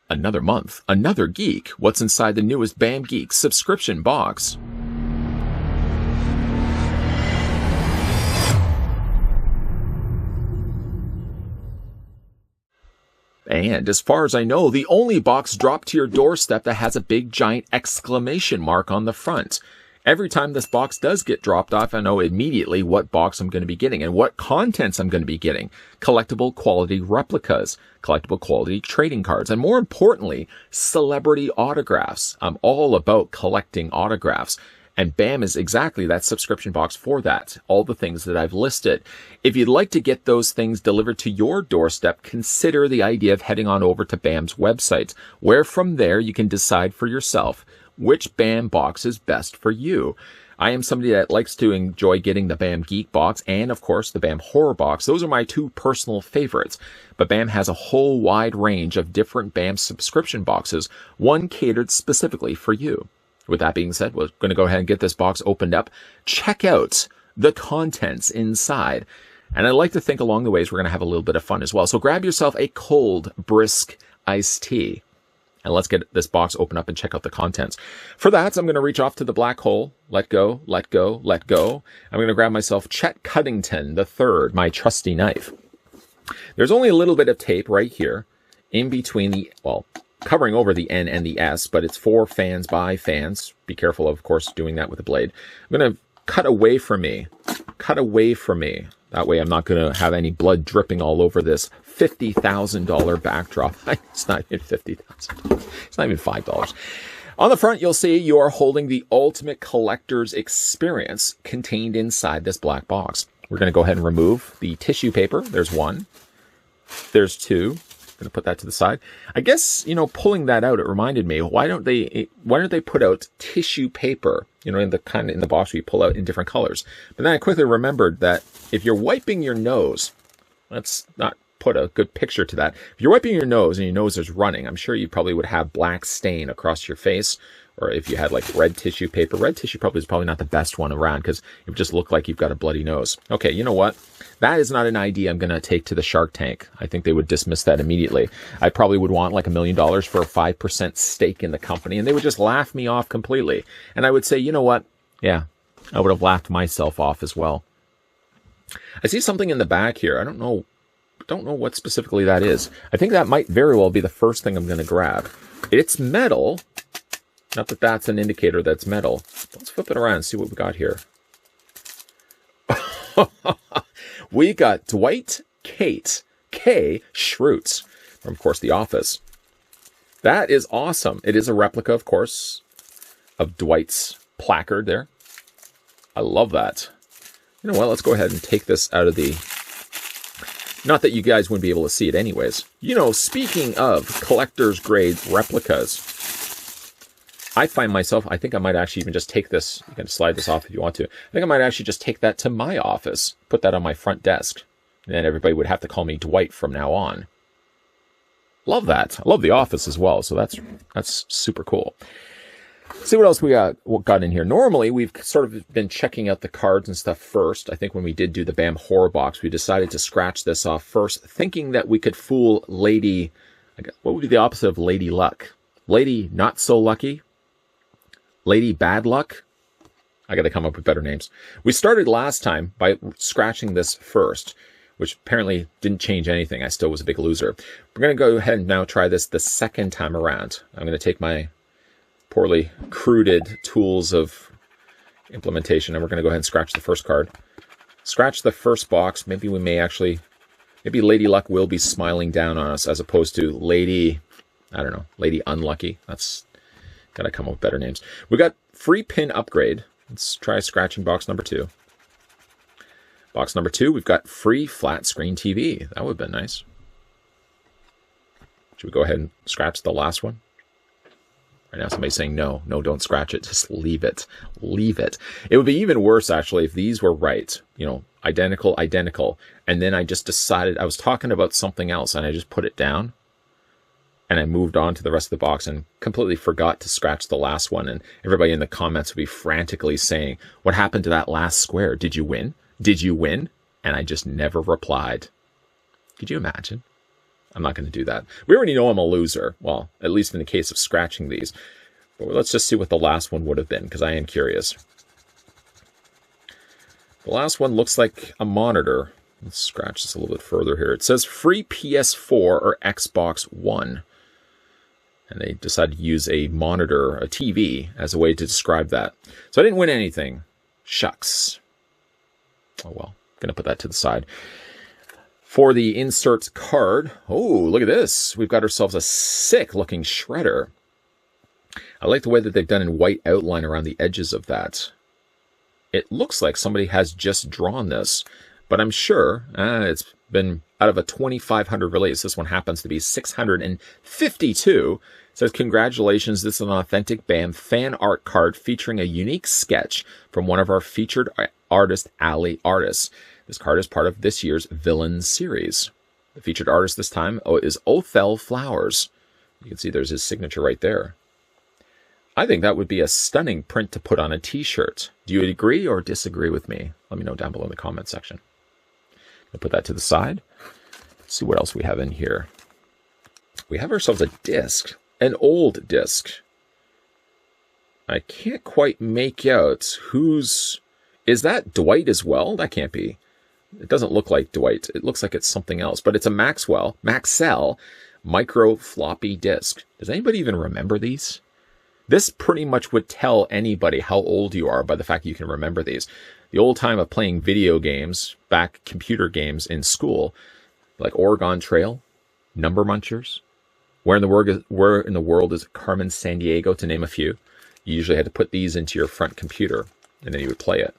Another month, another geek. What's inside the newest BAM Geek subscription box? And as far as I know, the only box dropped to your doorstep that has a big giant exclamation mark on the front. Every time this box does get dropped off, I know immediately what box I'm going to be getting and what contents I'm going to be getting. Collectible quality replicas, collectible quality trading cards, and more importantly, celebrity autographs. I'm all about collecting autographs. And BAM is exactly that subscription box for that. All the things that I've listed. If you'd like to get those things delivered to your doorstep, consider the idea of heading on over to BAM's website, where from there you can decide for yourself which BAM box is best for you. I am somebody that likes to enjoy getting the BAM Geek Box and, of course, the BAM Horror Box. Those are my two personal favorites. But BAM has a whole wide range of different BAM subscription boxes, one catered specifically for you. With that being said, we're going to go ahead and get this box opened up. Check out the contents inside. And I like to think along the ways we're going to have a little bit of fun as well. So grab yourself a cold, brisk iced tea. And let's get this box open up and check out the contents. For that, I'm going to reach off to the black hole. Let go, let go, let go. I'm going to grab myself Chet Cuddington III, my trusty knife. There's only a little bit of tape right here in between the, well, covering over the N and the S, but it's for fans by fans. Be careful, of course, doing that with a blade. I'm going to cut away from me. Cut away from me. That way I'm not going to have any blood dripping all over this $50,000 backdrop. It's not even $50,000. It's not even $5. On the front, you'll see you are holding the ultimate collector's experience contained inside this black box. We're going to go ahead and remove the tissue paper. There's one. There's two. Going to put that to the side. I guess, you know, pulling that out, it reminded me, why don't they put out tissue paper, you know, in the kind of in the box where you pull out in different colors. But then I quickly remembered that if you're wiping your nose, let's not put a good picture to that. If you're wiping your nose and your nose is running, I'm sure you probably would have black stain across your face. Or if you had like red tissue paper, red tissue is probably not the best one around because it would just look like you've got a bloody nose. Okay, you know what? That is not an idea I'm going to take to the Shark Tank. I think they would dismiss that immediately. I probably would want like $1 million for a 5% stake in the company, and they would just laugh me off completely. And I would say, you know what? Yeah, I would have laughed myself off as well. I see something in the back here. I don't know what specifically that is. I think that might very well be the first thing I'm going to grab. It's metal. Not that that's an indicator that's metal. Let's flip it around and see what we got here. We got Dwight Kate K. Schrute from, of course, The Office. That is awesome. It is a replica, of course, of Dwight's placard there. I love that. You know what? Let's go ahead and take this out of the... Not that you guys wouldn't be able to see it anyways. You know, speaking of collector's grade replicas, I find myself, I think I might actually even just take this, you can slide this off if you want to. I think I might actually just take that to my office, put that on my front desk, and then everybody would have to call me Dwight from now on. Love that. I love The Office as well, so that's super cool. Let's see what else we got in here. Normally, we've sort of been checking out the cards and stuff first. I think when we did do the BAM Horror Box, we decided to scratch this off first, thinking that we could fool Lady, what would be the opposite of Lady Luck? Lady Not So Lucky? Lady Bad Luck? I got to come up with better names. We started last time by scratching this first, which apparently didn't change anything. I still was a big loser. We're going to go ahead and now try this the second time around. I'm going to take my poorly cruded tools of implementation, and we're going to go ahead and scratch the first card. Scratch the first box. Maybe we may actually... Maybe Lady Luck will be smiling down on us as opposed to Lady... I don't know. Lady Unlucky. That's... Gotta come up with better names. We got free pin upgrade. Let's try scratching box number 2. Box number 2, we've got free flat screen TV. That would have been nice. Should we go ahead and scratch the last one? Right now somebody's saying no, don't scratch it. Just leave it. Leave it. It would be even worse, actually, if these were right. You know, identical. And then I just decided I was talking about something else and I just put it down. And I moved on to the rest of the box and completely forgot to scratch the last one. And everybody in the comments would be frantically saying, what happened to that last square? Did you win? Did you win? And I just never replied. Could you imagine? I'm not going to do that. We already know I'm a loser. Well, at least in the case of scratching these. But let's just see what the last one would have been, because I am curious. The last one looks like a monitor. Let's scratch this a little bit further here. It says free PS4 or Xbox One. And they decided to use a monitor, a TV, as a way to describe that. So I didn't win anything. Shucks. Oh well, going to put that to the side. For the insert card, oh, look at this. We've got ourselves a sick-looking shredder. I like the way that they've done in white outline around the edges of that. It looks like somebody has just drawn this, but I'm sure it's been out of a 2,500 release. This one happens to be 652. It says, congratulations, this is an authentic BAM fan art card featuring a unique sketch from one of our featured artist, Alley Artists. This card is part of this year's Villain series. The featured artist this time is Othel Flowers. You can see there's his signature right there. I think that would be a stunning print to put on a t-shirt. Do you agree or disagree with me? Let me know down below in the comment section. I'll put that to the side. Let's see what else we have in here. We have ourselves a disc, an old disc. I can't quite make out who's... Is that Dwight as well? That can't be. It doesn't look like Dwight. It looks like it's something else, but it's a Maxell micro floppy disk. Does anybody even remember these? This pretty much would tell anybody how old you are by the fact that you can remember these. The old time of playing video games, back computer games in school, like Oregon Trail, Number Munchers, Where in the World is Carmen Sandiego, to name a few. You usually had to put these into your front computer, and then you would play it.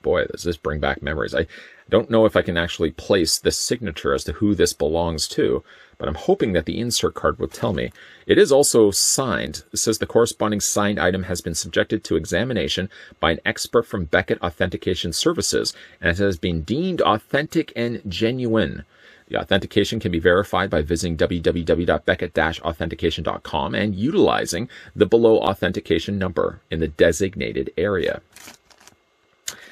Boy, does this bring back memories. I don't know if I can actually place this signature as to who this belongs to, but I'm hoping that the insert card will tell me. It is also signed. It says the corresponding signed item has been subjected to examination by an expert from Beckett Authentication Services, and it has been deemed authentic and genuine. The authentication can be verified by visiting www.beckett-authentication.com and utilizing the below authentication number in the designated area.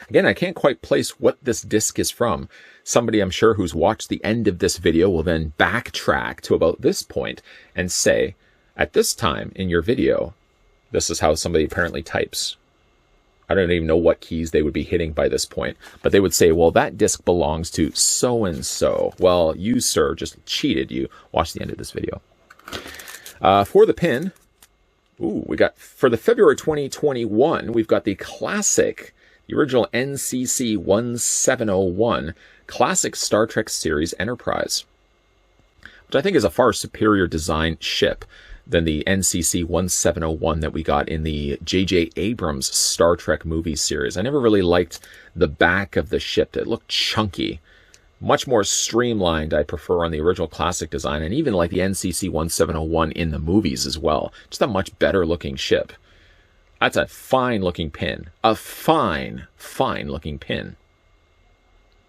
Again, I can't quite place what this disc is from. Somebody, I'm sure, who's watched the end of this video will then backtrack to about this point and say, at this time in your video, this is how somebody apparently types. I don't even know what keys they would be hitting by this point, but they would say, well, that disc belongs to so-and-so. Well, you, sir, just cheated. You watched the end of this video. For the pin, we got, for the February 2021, we've got the classic, the original NCC 1701 Classic Star Trek Series Enterprise, which I think is a far superior design ship than the NCC 1701 that we got in the J.J. Abrams Star Trek movie series. I never really liked the back of the ship. It looked chunky. Much more streamlined, I prefer, on the original classic design, and even like the NCC 1701 in the movies as well. Just a much better looking ship. That's a fine-looking pin. A fine, fine-looking pin.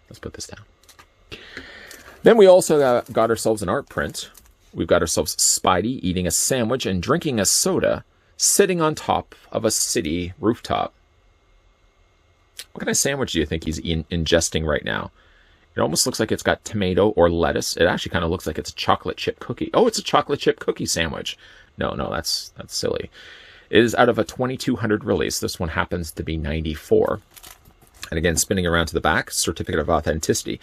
Let's put this down. Then we also got ourselves an art print. We've got ourselves Spidey eating a sandwich and drinking a soda, sitting on top of a city rooftop. What kind of sandwich do you think he's ingesting right now? It almost looks like it's got tomato or lettuce. It actually kind of looks like it's a chocolate chip cookie. Oh, it's a chocolate chip cookie sandwich. No, that's silly. It is out of a 2200 release. This one happens to be 94. And again, spinning around to the back, certificate of authenticity.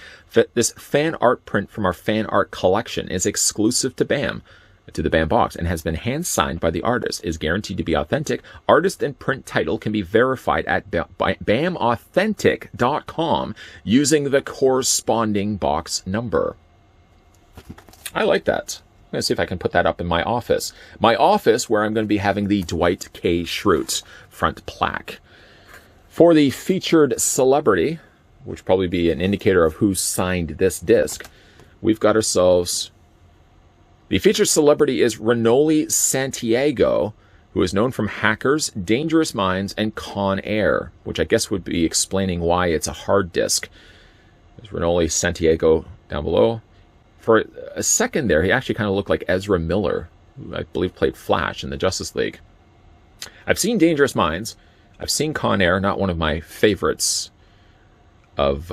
This fan art print from our fan art collection is exclusive to BAM, to the BAM box, and has been hand signed by the artist. Is guaranteed to be authentic. Artist and print title can be verified at BAMauthentic.com using the corresponding box number. I like that. I'm going to see if I can put that up in my office. My office, where I'm going to be having the Dwight K. Schrute front plaque. For the featured celebrity, which will probably be an indicator of who signed this disc, we've got ourselves... The featured celebrity is Renoli Santiago, who is known from Hackers, Dangerous Minds, and Con Air, which I guess would be explaining why it's a hard disc. There's Renoli Santiago down below. For a second there, he actually kind of looked like Ezra Miller, who I believe played Flash in the Justice League. I've seen Dangerous Minds. I've seen Con Air, not one of my favorites of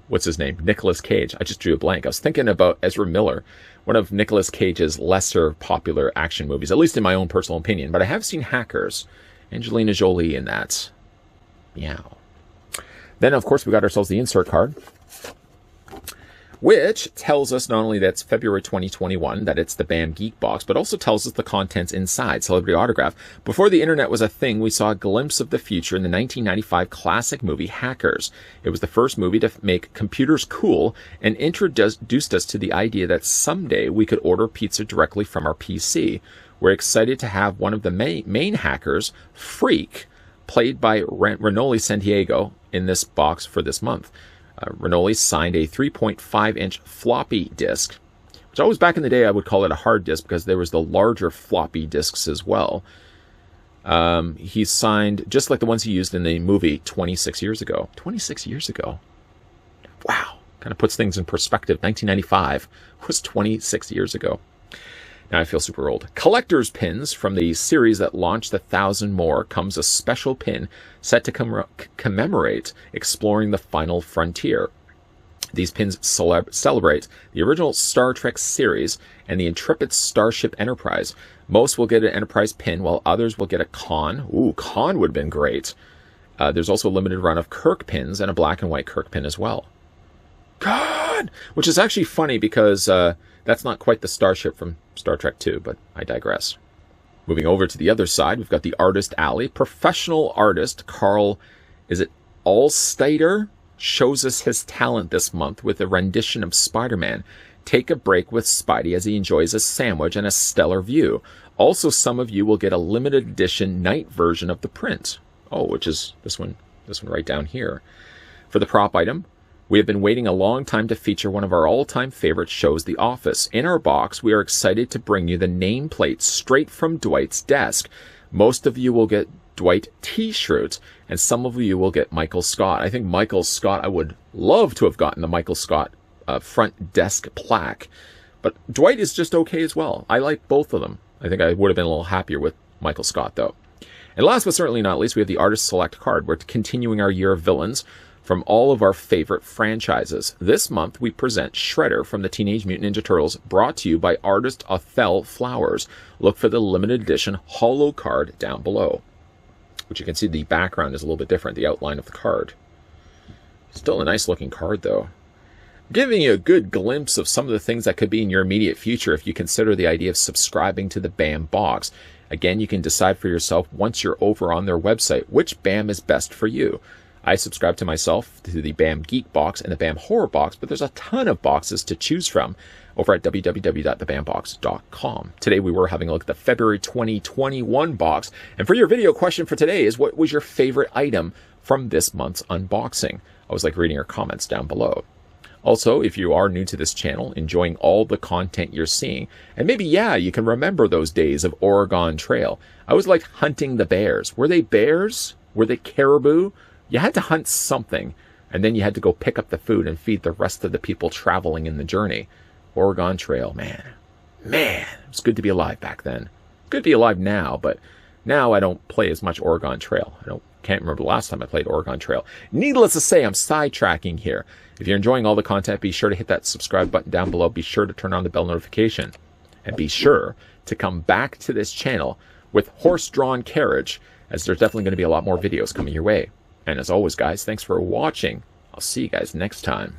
what's his name? Nicolas Cage. I just drew a blank. I was thinking about Ezra Miller, one of Nicolas Cage's lesser popular action movies, at least in my own personal opinion. But I have seen Hackers. Angelina Jolie in that. Meow. Then, of course, we got ourselves the insert card, which tells us not only that it's February 2021, that it's the BAM Geek Box, but also tells us the contents inside. Celebrity autograph. Before the internet was a thing, we saw a glimpse of the future in the 1995 classic movie Hackers. It was the first movie to make computers cool and introduced us to the idea that someday we could order pizza directly from our PC. We're excited to have one of the main hackers, Freak, played by Renoli Santiago, in this box for this month. Renoli signed a 3.5-inch floppy disk, which always back in the day I would call it a hard disk because there was the larger floppy disks as well. He signed just like the ones he used in the movie 26 years ago. 26 years ago. Wow. Kind of puts things in perspective. 1995 was 26 years ago. Now I feel super old. Collector's pins from the series that launched 1,000 more comes a special pin set to commemorate exploring the final frontier. These pins celebrate the original Star Trek series and the intrepid Starship Enterprise. Most will get an Enterprise pin, while others will get a Khan. Ooh, Khan would have been great. There's also a limited run of Kirk pins and a black and white Kirk pin as well. God! Which is actually funny because that's not quite the starship from Star Trek II, but I digress. Moving over to the other side, we've got the Artist Alley. Professional artist Carl, is it Allstater, shows us his talent this month with a rendition of Spider-Man. Take a break with Spidey as he enjoys a sandwich and a stellar view. Also, some of you will get a limited edition night version of the print. Oh, which is this one right down here. For the prop item, we have been waiting a long time to feature one of our all-time favorite shows, The Office. In our box, we are excited to bring you the nameplate straight from Dwight's desk. Most of you will get Dwight t-shirts, and some of you will get Michael Scott. I think Michael Scott, I would love to have gotten the Michael Scott front desk plaque. But Dwight is just okay as well. I like both of them. I think I would have been a little happier with Michael Scott, though. And last but certainly not least, we have the Artist Select card. We're continuing our year of villains from all of our favorite franchises. This month, we present Shredder from the Teenage Mutant Ninja Turtles, brought to you by artist Othel Flowers. Look for the limited edition holo card down below, which you can see the background is a little bit different, the outline of the card. Still a nice looking card, though. Giving you a good glimpse of some of the things that could be in your immediate future if you consider the idea of subscribing to the BAM box. Again, you can decide for yourself once you're over on their website which BAM is best for you. I subscribe to myself to the BAM Geek Box and the BAM Horror Box, but there's a ton of boxes to choose from over at www.thebambox.com. Today we were having a look at the February 2021 box, and for your video question for today is, what was your favorite item from this month's unboxing? I was like reading your comments down below. Also, if you are new to this channel, enjoying all the content you're seeing, and maybe, yeah, you can remember those days of Oregon Trail. I was like hunting the bears. Were they bears? Were they caribou? You had to hunt something, and then you had to go pick up the food and feed the rest of the people traveling in the journey. Oregon Trail, man, it was good to be alive back then. Good to be alive now, but now I don't play as much Oregon Trail. Can't remember the last time I played Oregon Trail. Needless to say, I'm sidetracking here. If you're enjoying all the content, be sure to hit that subscribe button down below. Be sure to turn on the bell notification, and be sure to come back to this channel with horse-drawn carriage, as there's definitely going to be a lot more videos coming your way. And as always, guys, thanks for watching. I'll see you guys next time.